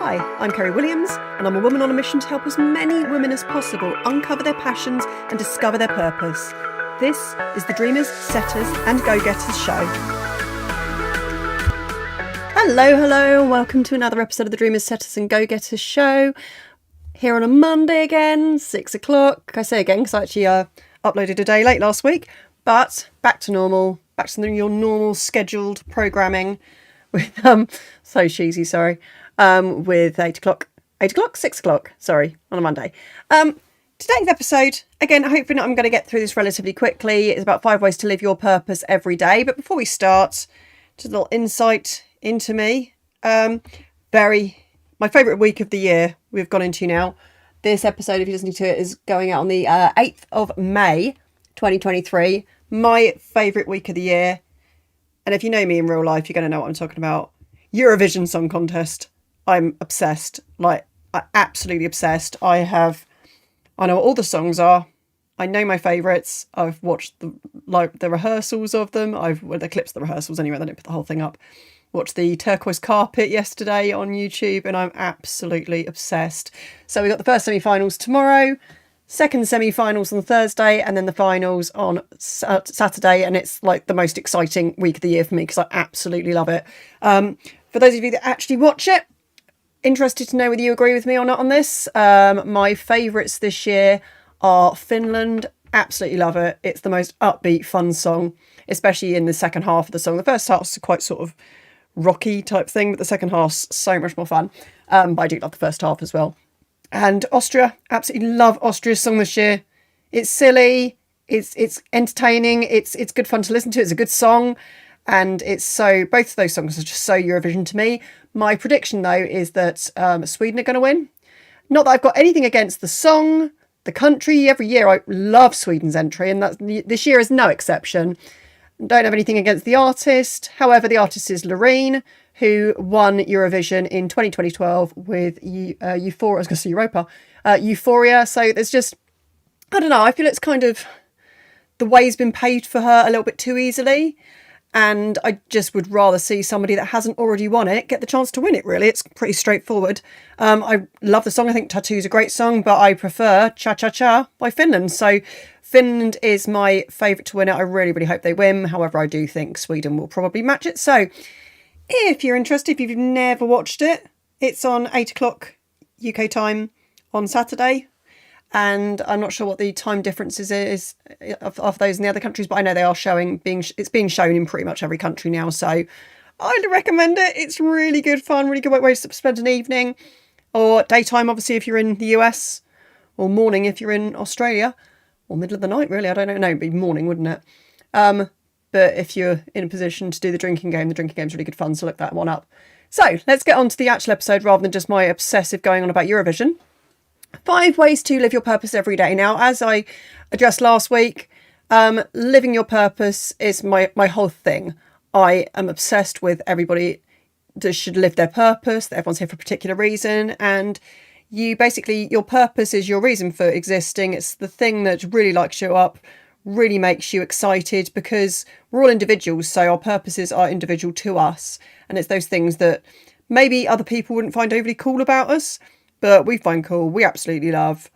Hi, I'm Kerry Williams, and I'm a woman on a mission to help as many women as possible uncover their passions and discover their purpose. This is the Dreamers, Setters and Go-Getters show. Hello, welcome to another episode of the Dreamers, Setters and Go-Getters show. Here on a Monday again, 6 o'clock. I say again because I actually uploaded a day late last week, but back to normal, back to your normal scheduled programming with, so cheesy, sorry. With 6 o'clock, sorry, on a Monday. Today's episode, again, hoping I'm going to get through this relatively quickly. It's about 5 ways to live your purpose every day. But before we start, just a little insight into me. My favourite week of the year we've gone into now. This episode, if you're listening to it, is going out on the 8th of May, 2023. My favourite week of the year. And if you know me in real life, you're going to know what I'm talking about. Eurovision Song Contest. I'm obsessed, absolutely obsessed. I know what all the songs are. I know my favourites. I've watched the rehearsals of them. The clips of the rehearsals anyway. They didn't put the whole thing up. Watched the Turquoise Carpet yesterday on YouTube, and I'm absolutely obsessed. So we got the first semi-finals tomorrow, second semi-finals on Thursday, and then the finals on Saturday. And it's like the most exciting week of the year for me because I absolutely love it. For those of you that actually watch it, interested to know whether you agree with me or not on this. My favourites this year are Finland. Absolutely love it. It's the most upbeat, fun song, especially in the second half of the song. The first half's quite sort of rocky type thing, but the second half's so much more fun. But I do love the first half as well. And Austria, absolutely love Austria's song this year. It's silly, it's entertaining, it's good fun to listen to. It's a good song. And both of those songs are just so Eurovision to me. My prediction, though, is that Sweden are going to win. Not that I've got anything against the song, the country. Every year I love Sweden's entry, and this year is no exception. Don't have anything against the artist. However, the artist is Loreen, who won Eurovision in 2012 with Euphoria. I was going to say Europa. Euphoria. So there's just, I don't know, I feel it's kind of, the way's been paved for her a little bit too easily. And I just would rather see somebody that hasn't already won it get the chance to win it, really. It's pretty straightforward. I love the song. I think Tattoo's a great song, but I prefer Cha Cha Cha by Finland. So Finland is my favourite to win it. I really, really hope they win. However, I do think Sweden will probably match it. So if you're interested, if you've never watched it, it's on 8 o'clock UK time on Saturday. And I'm not sure what the time differences is of those in the other countries, but I know they are it's being shown in pretty much every country now. So I'd recommend it. It's really good fun, really good way to spend an evening, or daytime, obviously, if you're in the US, or morning if you're in Australia, or middle of the night, really. I don't know. No, it'd be morning, wouldn't it? But if you're in a position to do the drinking game's really good fun. So look that one up. So let's get on to the actual episode rather than just my obsessive going on about Eurovision. 5 ways to live your purpose every day. Now, as I addressed last week, living your purpose is my whole thing. I am obsessed with everybody that should live their purpose, that everyone's here for a particular reason. And your purpose is your reason for existing. It's the thing that really lights you up, really makes you excited, because we're all individuals. So our purposes are individual to us. And it's those things that maybe other people wouldn't find overly cool about us, but we find cool, we absolutely love.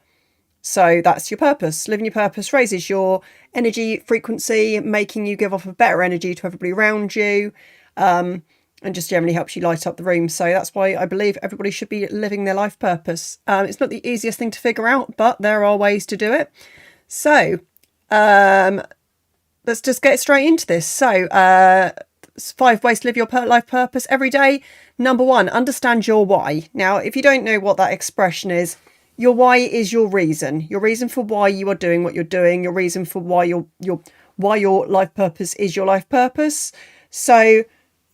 So that's your purpose. Living your purpose raises your energy frequency, making you give off a better energy to everybody around you, and just generally helps you light up the room. So that's why I believe everybody should be living their life purpose. It's not the easiest thing to figure out, but there are ways to do it. So let's just get straight into this. So 5 ways to live your life purpose every day. Number 1, understand your why. Now, if you don't know what that expression is, your why is your reason for why you are doing what you're doing, your reason for why your life purpose is your life purpose. So,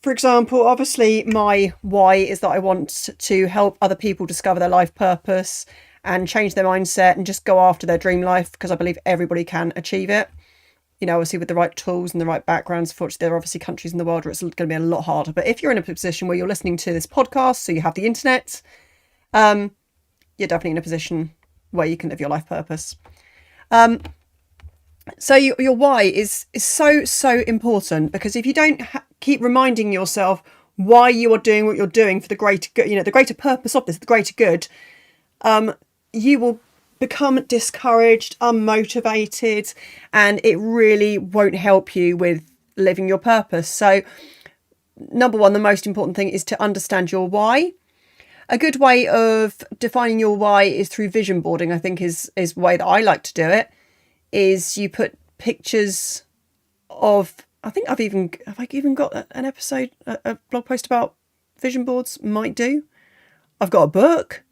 for example, obviously my why is that I want to help other people discover their life purpose and change their mindset and just go after their dream life, because I believe everybody can achieve it. You know, obviously with the right tools and the right backgrounds. Unfortunately, there are obviously countries in the world where it's going to be a lot harder. But if you're in a position where you're listening to this podcast, so you have the internet, you're definitely in a position where you can live your life purpose. So your why is so important, because if you don't keep reminding yourself why you are doing what you're doing for the greater good, the greater purpose of this, the greater good, you will become discouraged, unmotivated, and it really won't help you with living your purpose. So, number one, the most important thing is to understand your why. A good way of defining your why is through vision boarding, I think is the way that I like to do it, is you put pictures of, I think have I even got an episode, a blog post about vision boards? Might do. I've got a book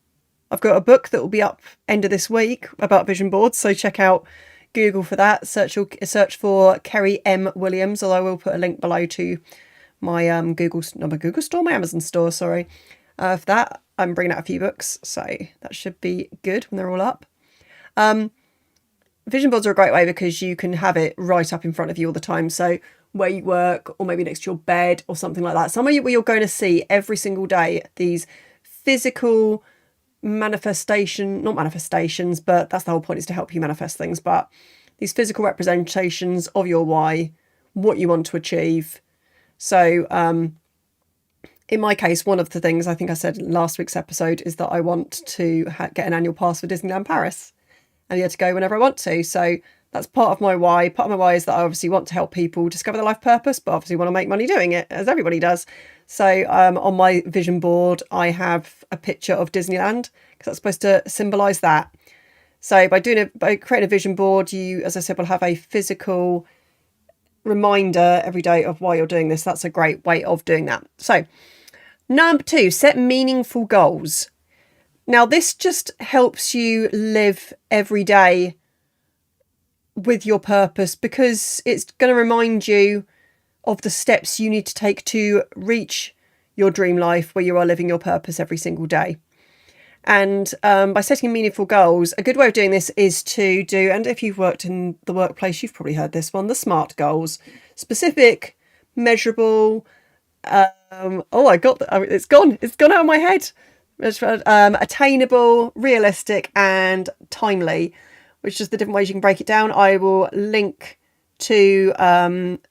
that will be up end of this week about vision boards. So check out Google for that. Search for Kerry M. Williams, although I will put a link below to my my Amazon store, sorry. For that, I'm bringing out a few books, so that should be good when they're all up. Vision boards are a great way because you can have it right up in front of you all the time. So where you work, or maybe next to your bed or something like that. Somewhere where you're going to see every single day these physical not manifestations, but that's the whole point, is to help you manifest things. But these physical representations of your why, what you want to achieve. So in my case, one of the things I think I said in last week's episode is that I want to get an annual pass for Disneyland Paris, and I get to go whenever I want to. So that's part of my why. Part of my why is that I obviously want to help people discover their life purpose, but obviously want to make money doing it, as everybody does. So on my vision board, I have a picture of Disneyland because that's supposed to symbolise that. So by creating a vision board, you, as I said, will have a physical reminder every day of why you're doing this. That's a great way of doing that. So number 2, set meaningful goals. Now this just helps you live every day with your purpose, because it's going to remind you of the steps you need to take to reach your dream life where you are living your purpose every single day. And by setting meaningful goals, a good way of doing this is to do, and if you've worked in the workplace, you've probably heard this one, the SMART goals: specific, measurable, it's gone out of my head, attainable, realistic, and timely, which is the different ways you can break it down. I will link to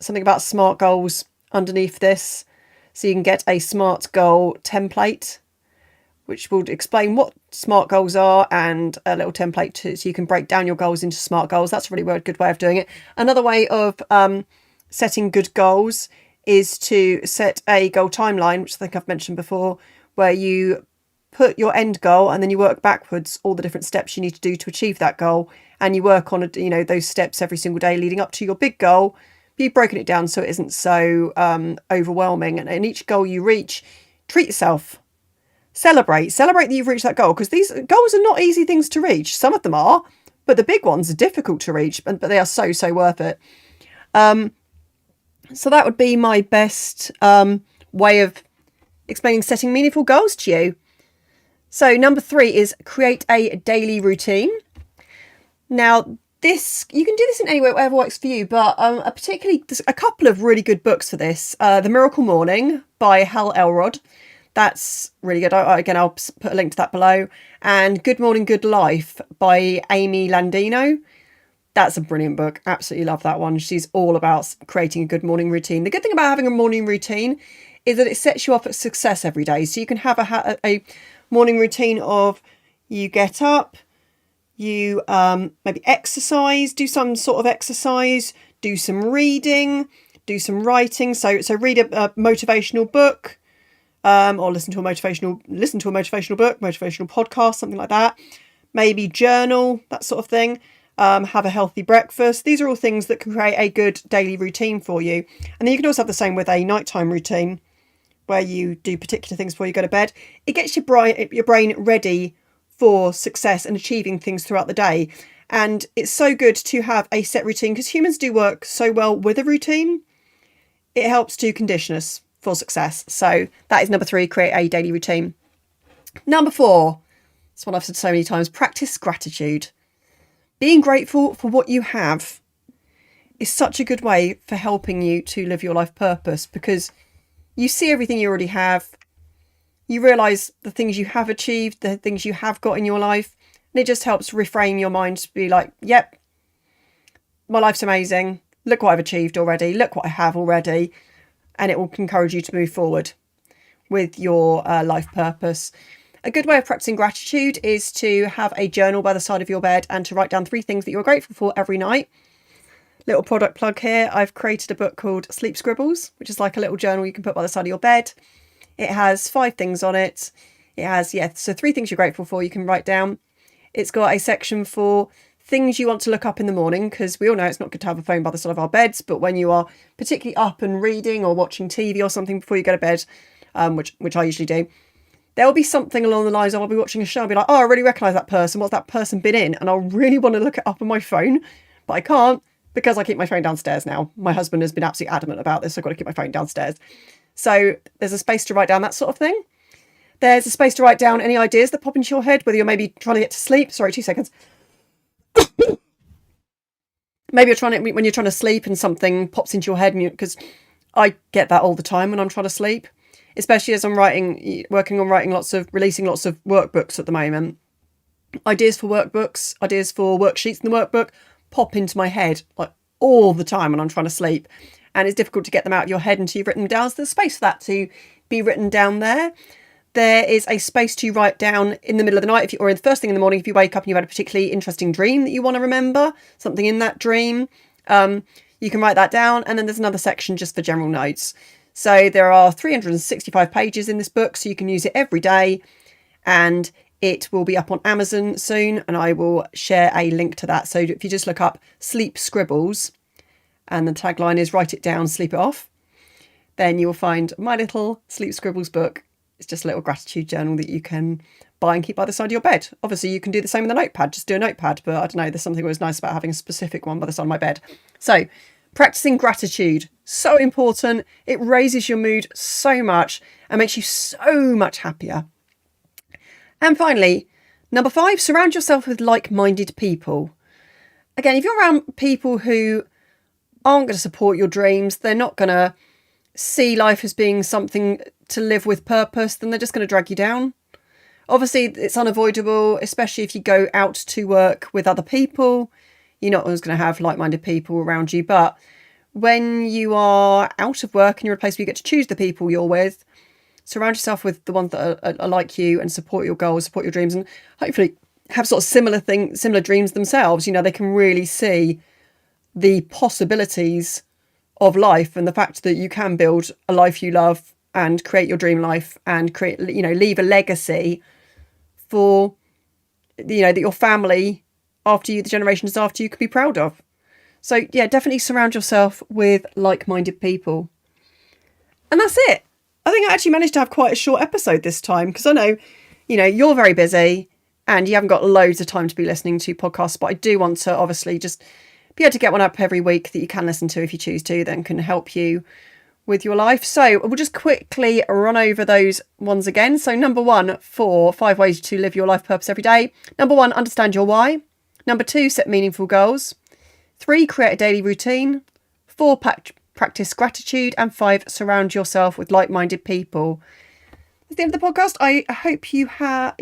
something about SMART goals underneath this, so you can get a SMART goal template, which will explain what SMART goals are, and a little template so you can break down your goals into SMART goals. That's a really good way of doing it. Another way of setting good goals is to set a goal timeline, which I think I've mentioned before, where you put your end goal and then you work backwards all the different steps you need to do to achieve that goal, and you work on those steps every single day leading up to your big goal. But you've broken it down so it isn't so overwhelming, and in each goal you reach, treat yourself. Celebrate that you've reached that goal, because these goals are not easy things to reach. Some of them are, but the big ones are difficult to reach, but they are so worth it. So that would be my best way of explaining setting meaningful goals to you. So number 3 is create a daily routine. Now this, you can do this in any way, whatever works for you, but there's a couple of really good books for this. The Miracle Morning by Hal Elrod. That's really good. Again, I'll put a link to that below. And Good Morning, Good Life by Amy Landino. That's a brilliant book. Absolutely love that one. She's all about creating a good morning routine. The good thing about having a morning routine is that it sets you up for success every day. So you can have a morning routine of, you get up, you maybe exercise, do some sort of exercise, do some reading, do some writing. So read a motivational book. Or listen to a motivational book, motivational podcast, something like that. Maybe journal, that sort of thing. Have a healthy breakfast. These are all things that can create a good daily routine for you. And then you can also have the same with a nighttime routine, where you do particular things before you go to bed. It gets your brain ready for success and achieving things throughout the day. And it's so good to have a set routine, because humans do work so well with a routine. It helps to condition us for success. So that is number 3, create a daily routine. Number 4, it's what I've said so many times, practice gratitude. Being grateful for what you have is such a good way for helping you to live your life purpose, because you see everything you already have. You realise the things you have achieved, the things you have got in your life, and it just helps reframe your mind to be like, yep, my life's amazing. Look what I've achieved already. Look what I have already. And it will encourage you to move forward. with your life purpose. A good way of practicing gratitude is to have a journal by the side of your bed and to write down 3 things that you're grateful for every night. Little product plug here. I've created a book called Sleep Scribbles, which is like a little journal you can put by the side of your bed. It has 5 things on it. It has, so 3 things you're grateful for you can write down. It's got a section for things you want to look up in the morning, because we all know it's not good to have a phone by the side of our beds, but when you are particularly up and reading or watching TV or something before you go to bed, which I usually do, there'll be something along the lines of I'll be watching a show and be like, oh, I really recognise that person. What's that person been in? And I'll really want to look it up on my phone, but I can't because I keep my phone downstairs now. My husband has been absolutely adamant about this. So I've got to keep my phone downstairs. So there's a space to write down that sort of thing. There's a space to write down any ideas that pop into your head, whether you're maybe trying to get to sleep. Sorry, 2 seconds. Maybe when you're trying to sleep and something pops into your head, because I get that all the time when I'm trying to sleep. Especially as I'm working on releasing lots of workbooks at the moment. Ideas for workbooks, ideas for worksheets in the workbook pop into my head like all the time when I'm trying to sleep. And it's difficult to get them out of your head until you've written them down. So there's space for that to be written down there. There is a space to write down in the middle of the night or in the first thing in the morning if you wake up and you've had a particularly interesting dream that you want to remember, something in that dream. You can write that down. And then there's another section just for general notes. So there are 365 pages in this book, so you can use it every day, and it will be up on Amazon soon, and I will share a link to that. So if you just look up Sleep Scribbles, and the tagline is write it down, sleep it off, then you will find my little Sleep Scribbles book. It's just a little gratitude journal that you can buy and keep by the side of your bed. Obviously, you can do the same with a notepad, just do a notepad, but I don't know, there's something always nice about having a specific one by the side of my bed. So practicing gratitude, so important. It raises your mood so much and makes you so much happier. And finally, number 5, surround yourself with like-minded people. Again, if you're around people who aren't going to support your dreams, they're not going to see life as being something to live with purpose, then they're just going to drag you down. Obviously, it's unavoidable, especially if you go out to work with other people. You're not always going to have like-minded people around you, but when you are out of work and you're a place where you get to choose the people you're with, surround yourself with the ones that are like you and support your goals, support your dreams, and hopefully have sort of similar dreams themselves. You know, they can really see the possibilities of life and the fact that you can build a life you love and create your dream life and leave a legacy for, that your family after you, the generations after you, could be proud of. So yeah, definitely surround yourself with like-minded people. And that's it. I think I actually managed to have quite a short episode this time, because I know, you're very busy and you haven't got loads of time to be listening to podcasts, but I do want to obviously just be able to get one up every week that you can listen to if you choose to, then can help you with your life. So we'll just quickly run over those ones again. So number 1, 5 ways to live your life purpose every day. Number 1, understand your why. Number 2, set meaningful goals. 3, create a daily routine. 4, practice gratitude. And 5, surround yourself with like-minded people. That's the end of the podcast. I hope you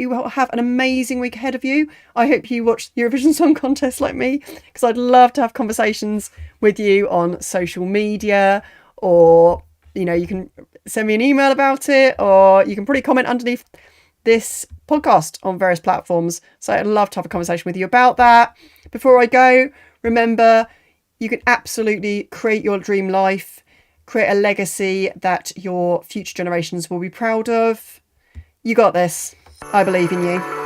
will have an amazing week ahead of you. I hope you watch the Eurovision Song Contest like me, because I'd love to have conversations with you on social media, or, you can send me an email about it, or you can probably comment underneath this podcast on various platforms. So I'd love to have a conversation with you about that. Before I go, remember, you can absolutely create your dream life, create a legacy that your future generations will be proud of. You got this. I believe in you.